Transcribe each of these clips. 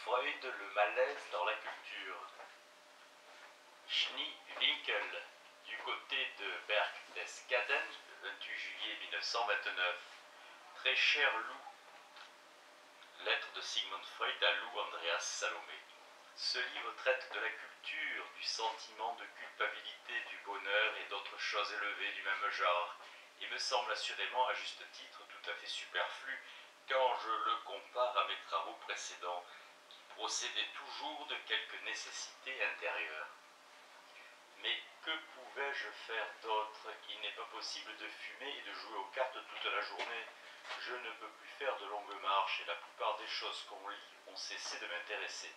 Freud, le malaise dans la culture. Schnee-Winkel, du côté de Berchtesgaden, le 28 juillet 1929. Très cher Lou. Lettre de Sigmund Freud à Lou Andreas Salomé. Ce livre traite de la culture, du sentiment de culpabilité, du bonheur et d'autres choses élevées du même genre, et me semble assurément à juste titre tout à fait superflu quand je le compare à mes travaux précédents, qui procédaient toujours de quelques nécessités intérieures. Mais que pouvais-je faire d'autre? Il n'est pas possible de fumer et de jouer aux cartes toute la journée. Je ne peux plus faire de longues marches et la plupart des choses qu'on lit ont cessé de m'intéresser.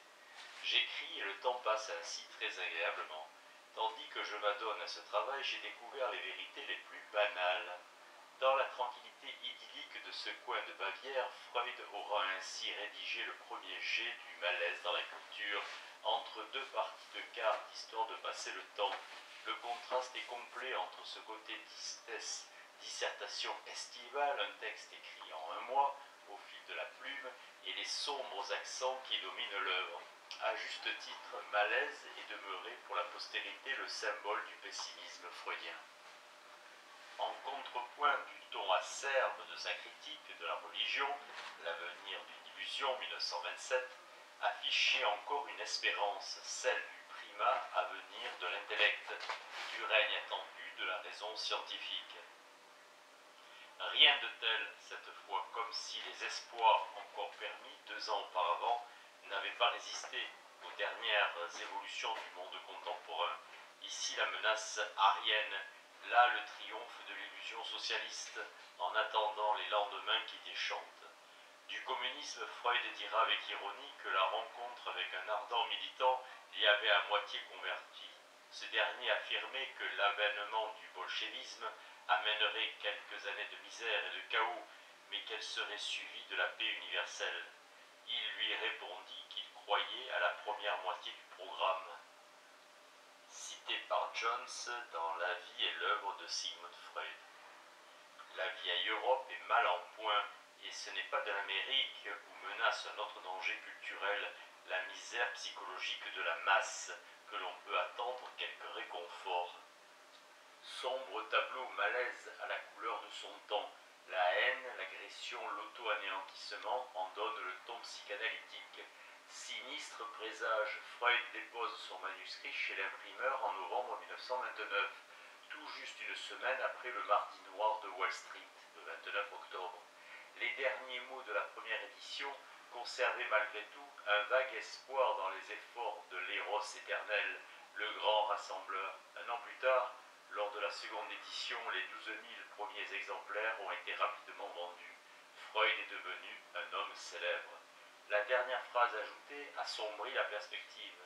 J'écris et le temps passe ainsi très agréablement. Tandis que je m'adonne à ce travail, j'ai découvert les vérités les plus banales. Dans la tranquillité idyllique de ce coin de Bavière, Freud aura ainsi rédigé le premier jet du malaise dans la culture, entre deux parties de cartes, histoire de passer le temps. Le contraste est complet entre ce côté dissertation estivale, un texte écrit en un mois, au fil de la plume, et les sombres accents qui dominent l'œuvre. À juste titre, malaise est demeuré pour la postérité le symbole du pessimisme freudien. En contrepoint du ton acerbe de sa critique de la religion, L'avenir d'une illusion, 1927, affichait encore une espérance, celle du primat à venir de l'intellect, du règne attendu de la raison scientifique. Rien de tel, cette fois, comme si les espoirs encore permis 2 ans auparavant n'avaient pas résisté aux dernières évolutions du monde contemporain. Ici la menace arienne, là le triomphe de l'illusion socialiste, en attendant les lendemains qui déchantent. Du communisme, Freud dira avec ironie que la rencontre avec un ardent militant l'y avait à moitié converti. Ce dernier affirmait que l'avènement du bolchevisme amènerait quelques années de misère et de chaos, mais qu'elle serait suivie de la paix universelle. Il lui répondit qu'il croyait à la première moitié du programme. Cité par Jones dans La vie et l'œuvre de Sigmund Freud. La vieille Europe est mal en point, et ce n'est pas de l'Amérique où menace un autre danger culturel, la misère psychologique de la masse, que l'on peut attendre quelques réconforts. Sombre tableau malaise à la couleur de son temps, la haine, l'agression, l'auto-anéantissement en donnent le ton psychanalytique. Sinistre présage, Freud dépose son manuscrit chez l'imprimeur en novembre 1929, tout juste une semaine après le Mardi noir de Wall Street, le 29 octobre. Les derniers mots de la première édition conservaient malgré tout un vague espoir dans les efforts de l'Éros éternel, le grand rassembleur. 1 an plus tard, lors de la seconde édition, les 12 000 premiers exemplaires ont été rapidement vendus. Freud est devenu un homme célèbre. La dernière phrase ajoutée assombrit la perspective.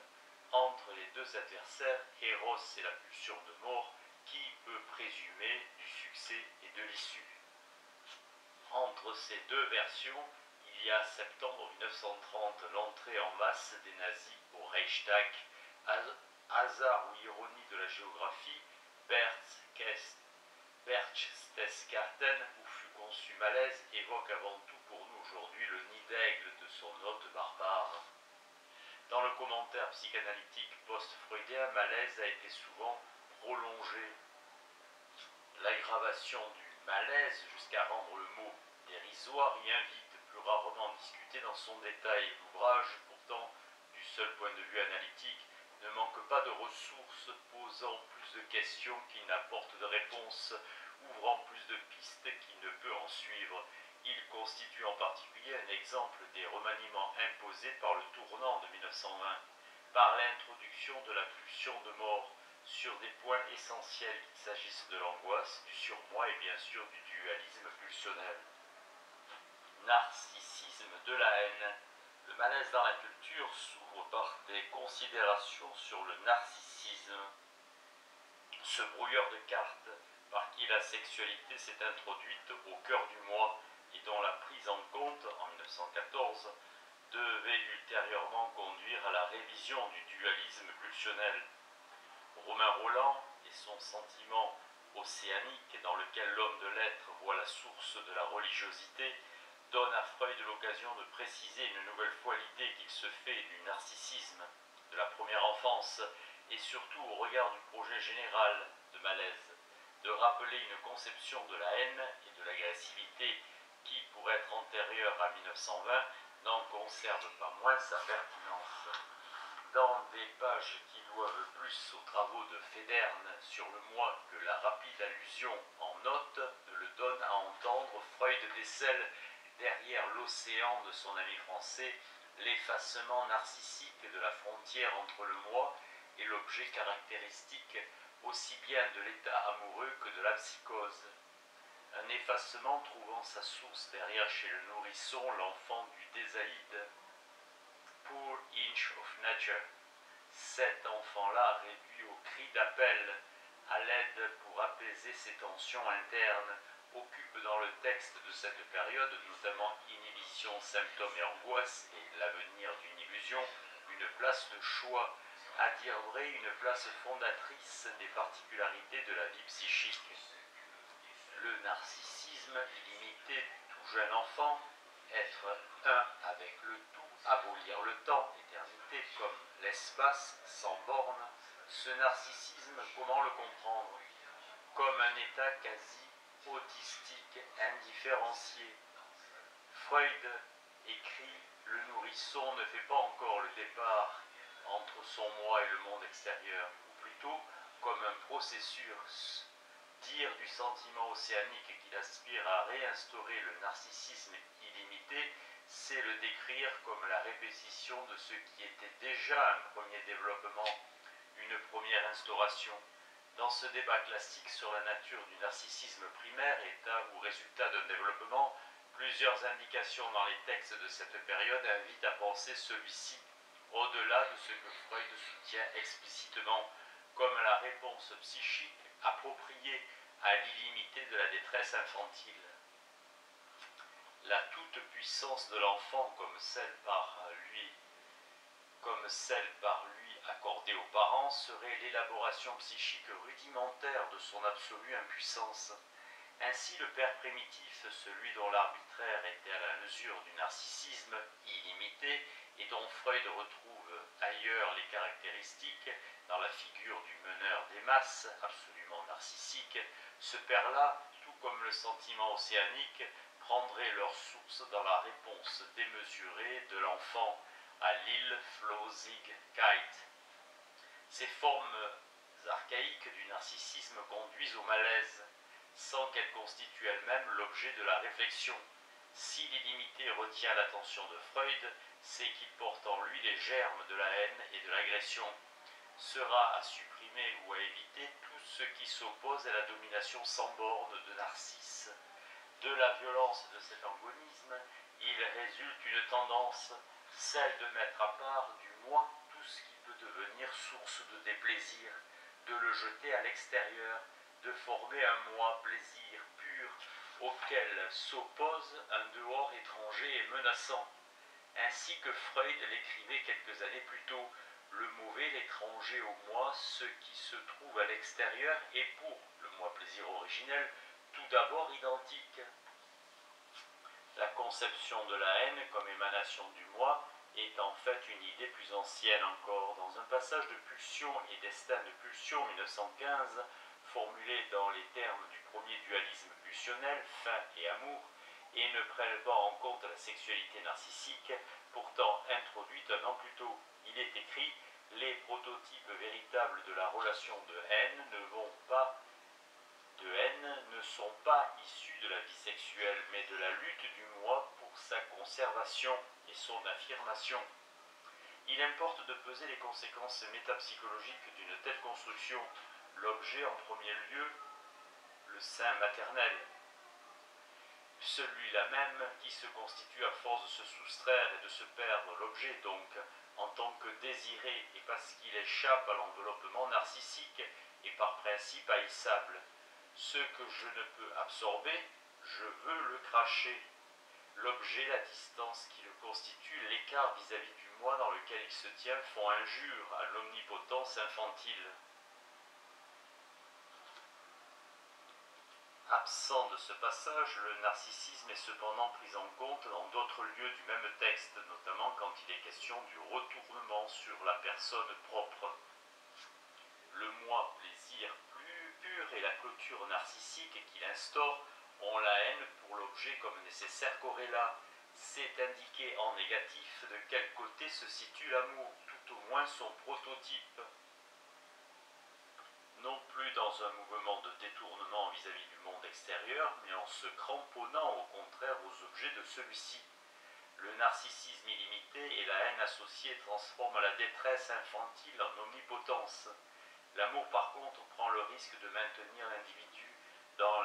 Entre les deux adversaires, Eros et la pulsion de mort, qui peut présumer du succès et de l'issue? Entre ces deux versions, il y a septembre 1930 l'entrée en masse des nazis au Reichstag. Hasard ou ironie de la géographie, Berchtesgaden, où fut conçu Malaise, évoque avant tout pour nous aujourd'hui le nid d'aigle de son hôte barbare. Dans le commentaire psychanalytique post-freudien, Malaise a été souvent prolongé. L'aggravation du malaise jusqu'à rendre le mot dérisoire y invite, plus rarement discuté dans son détail. L'ouvrage, pourtant, du seul point de vue analytique, ne manque pas de ressources, posant plus de questions qu'il n'apporte de réponses, ouvrant plus de pistes qu'il ne peut en suivre. Il constitue en particulier un exemple des remaniements imposés par le tournant de 1920, par l'introduction de la pulsion de mort, sur des points essentiels, qu'il s'agisse de l'angoisse, du surmoi et bien sûr du dualisme pulsionnel. Narcissisme de la haine. Le malaise dans la culture s'ouvre par des considérations sur le narcissisme, ce brouilleur de cartes par qui la sexualité s'est introduite au cœur du moi et dont la prise en compte, en 1914, devait ultérieurement conduire à la révision du dualisme pulsionnel. Romain Rolland et son sentiment océanique dans lequel l'homme de lettres voit la source de la religiosité donne à Freud l'occasion de préciser une nouvelle fois l'idée qu'il se fait du narcissisme de la première enfance et surtout au regard du projet général de Malaise, de rappeler une conception de la haine et de l'agressivité qui, pour être antérieure à 1920, n'en conserve pas moins sa pertinence. Dans des pages qui doivent plus aux travaux de Féderne sur le moi que la rapide allusion en note ne le donne à entendre, Freud décèle derrière l'océan de son ami français l'effacement narcissique de la frontière entre le moi et l'objet caractéristique aussi bien de l'état amoureux que de la psychose. Un effacement trouvant sa source derrière chez le nourrisson, l'enfant du Désaïde. Poor inch of nature. Cet enfant-là, réduit au cri d'appel à l'aide pour apaiser ses tensions internes, occupe dans le texte de cette période, notamment inhibition, symptômes et angoisse, et l'avenir d'une illusion, une place de choix, à dire vrai une place fondatrice des particularités de la vie psychique. Le narcissisme illimité du tout jeune enfant, être un avec le tout, abolir le temps, l'éternité comme l'espace sans borne, ce narcissisme, comment le comprendre? Comme un état quasi autistique, indifférencié. Freud écrit « Le nourrisson ne fait pas encore le départ entre son moi et le monde extérieur, ou plutôt comme un processus. Dire du sentiment océanique qu'il aspire à réinstaurer le narcissisme illimité, c'est le décrire comme la répétition de ce qui était déjà un premier développement, une première instauration. Dans ce débat classique sur la nature du narcissisme primaire, état ou résultat d'un développement, plusieurs indications dans les textes de cette période invitent à penser celui-ci, au-delà de ce que Freud soutient explicitement comme la réponse psychique appropriée à l'illimité de la détresse infantile. La toute-puissance de l'enfant comme celle par lui accordée aux parents serait l'élaboration psychique rudimentaire de son absolue impuissance. Ainsi, le père primitif, celui dont l'arbitraire était à la mesure du narcissisme illimité et dont Freud retrouve ailleurs les caractéristiques dans la figure du meneur des masses, absolument narcissique, ce père-là, tout comme le sentiment océanique, prendrait leur source dans la réponse démesurée de l'enfant à l'Illflosigkeit. Ces formes archaïques du narcissisme conduisent au malaise, sans qu'elles constituent elles-mêmes l'objet de la réflexion. Si l'illimité retient l'attention de Freud, c'est qu'il porte en lui les germes de la haine et de l'agression. Sera à supprimer ou à éviter tout ce qui s'oppose à la domination sans borne de Narcisse. De la violence de cet angonisme, il résulte une tendance, celle de mettre à part du moi tout ce qui peut devenir source de déplaisir, de le jeter à l'extérieur, de former un moi plaisir pur auquel s'oppose un dehors étranger et menaçant. Ainsi que Freud l'écrivait quelques années plus tôt, le mauvais, l'étranger au moi, ce qui se trouve à l'extérieur est pour le moi plaisir originel tout d'abord identique. La conception de la haine comme émanation du moi est en fait une idée plus ancienne encore. Dans un passage de Pulsion et Destin de Pulsion 1915, formulé dans les termes du premier dualisme pulsionnel, faim et amour, et ne prélevant en compte la sexualité narcissique, pourtant introduite un an plus tôt. Il est écrit « Les prototypes véritables de la relation de haine ne sont pas issus de la vie sexuelle, mais de la lutte du moi pour sa conservation et son affirmation. Il importe de peser les conséquences métapsychologiques d'une telle construction. L'objet en premier lieu, le sein maternel, celui-là même qui se constitue à force de se soustraire et de se perdre, l'objet donc, en tant que désiré et parce qu'il échappe à l'enveloppement narcissique et par principe haïssable. Ce que je ne peux absorber, je veux le cracher. L'objet, la distance qui le constitue, l'écart vis-à-vis du moi dans lequel il se tient font injure à l'omnipotence infantile. À Absent de ce passage, le narcissisme est cependant pris en compte dans d'autres lieux du même texte, notamment quand il est question du retournement sur la personne propre. Le moi plaisir plus pur et la clôture narcissique qu'il instaure ont la haine pour l'objet comme nécessaire corrélat. C'est indiqué en négatif de quel côté se situe l'amour, tout au moins son prototype. Non plus dans un mouvement de détournement vis-à-vis du monde extérieur, mais en se cramponnant au contraire aux objets de celui-ci. Le narcissisme illimité et la haine associée transforment la détresse infantile en omnipotence. L'amour par contre prend le risque de maintenir l'individu dans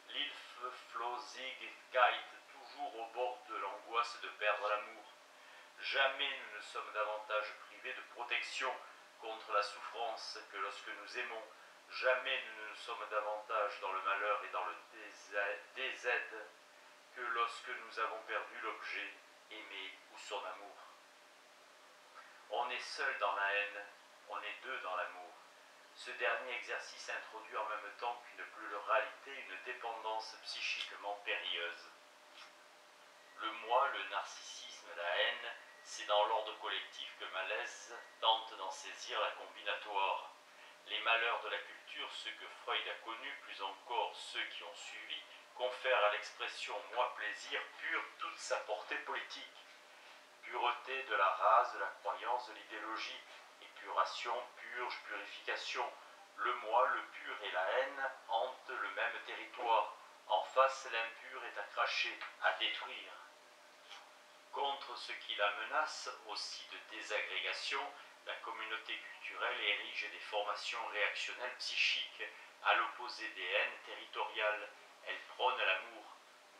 l'Hilflosigkeit, toujours au bord de l'angoisse de perdre l'amour. Jamais nous ne sommes davantage privés de protection contre la souffrance que lorsque nous aimons. Jamais nous ne sommes davantage dans le malheur et dans le désaide que lorsque nous avons perdu l'objet aimé ou son amour. On est seul dans la haine, on est deux dans l'amour. Ce dernier exercice introduit en même temps qu'une pluralité, une dépendance psychiquement périlleuse. Le moi, le narcissisme, la haine, c'est dans l'ordre collectif que Malaise tente d'en saisir la combinatoire. Les malheurs de la culture, ceux que Freud a connus, plus encore ceux qui ont suivi, confèrent à l'expression moi-plaisir pur toute sa portée politique. Pureté de la race, de la croyance, de l'idéologie, épuration, purge, purification. Le moi, le pur et la haine hantent le même territoire. En face, l'impur est à cracher, à détruire. Contre ce qui la menace, aussi de désagrégation, la communauté culturelle érige des formations réactionnelles psychiques, à l'opposé des haines territoriales. Elle prône l'amour,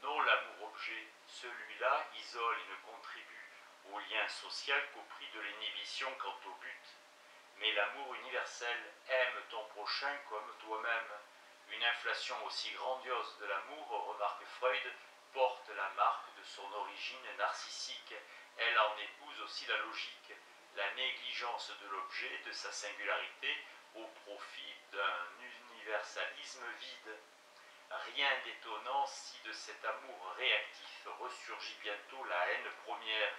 non l'amour-objet. Celui-là isole et ne contribue au lien social qu'au prix de l'inhibition quant au but. Mais l'amour universel, aime ton prochain comme toi-même. Une inflation aussi grandiose de l'amour, remarque Freud, porte la marque de son origine narcissique. Elle en épouse aussi la logique, la négligence de l'objet, de sa singularité, au profit d'un universalisme vide. Rien d'étonnant si de cet amour réactif ressurgit bientôt la haine première,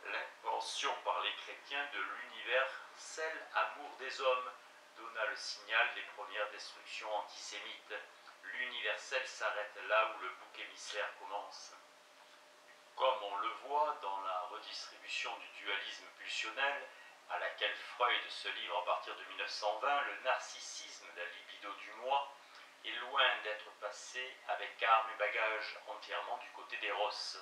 l'invention par les chrétiens de l'universel amour des hommes donna le signal des premières destructions antisémites. L'universel s'arrête là où le bouc émissaire commence. Comme on le voit dans la redistribution du dualisme pulsionnel, à laquelle Freud se livre à partir de 1920, le narcissisme, la libido du moi, est loin d'être passé avec armes et bagages entièrement du côté d'Eros.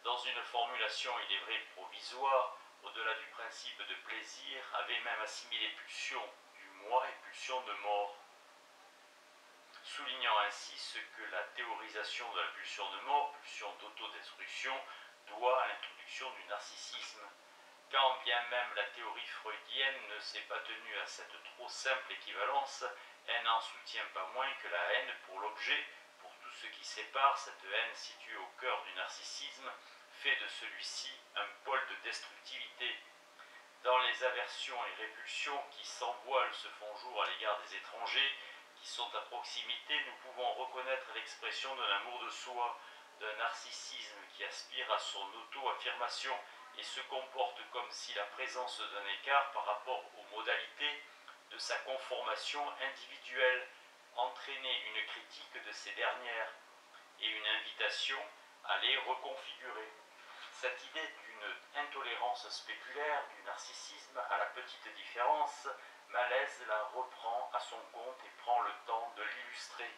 Dans une formulation, il est vrai, provisoire, au-delà du principe de plaisir, avait même assimilé pulsion du moi et pulsion de mort, soulignant ainsi ce que la théorisation de la pulsion de mort, pulsion d'autodestruction, doit à l'introduction du narcissisme. Quand bien même la théorie freudienne ne s'est pas tenue à cette trop simple équivalence, elle n'en soutient pas moins que la haine pour l'objet, pour tout ce qui sépare, cette haine située au cœur du narcissisme, fait de celui-ci un pôle de destructivité. Dans les aversions et répulsions qui sans voile se font jour à l'égard des étrangers, qui sont à proximité, nous pouvons reconnaître l'expression d'un amour de soi, d'un narcissisme qui aspire à son auto-affirmation et se comporte comme si la présence d'un écart par rapport aux modalités de sa conformation individuelle entraînait une critique de ces dernières et une invitation à les reconfigurer. Cette idée d'une intolérance spéculaire, du narcissisme à la petite différence, Malaise la reprend à son compte et prend le temps de l'illustrer.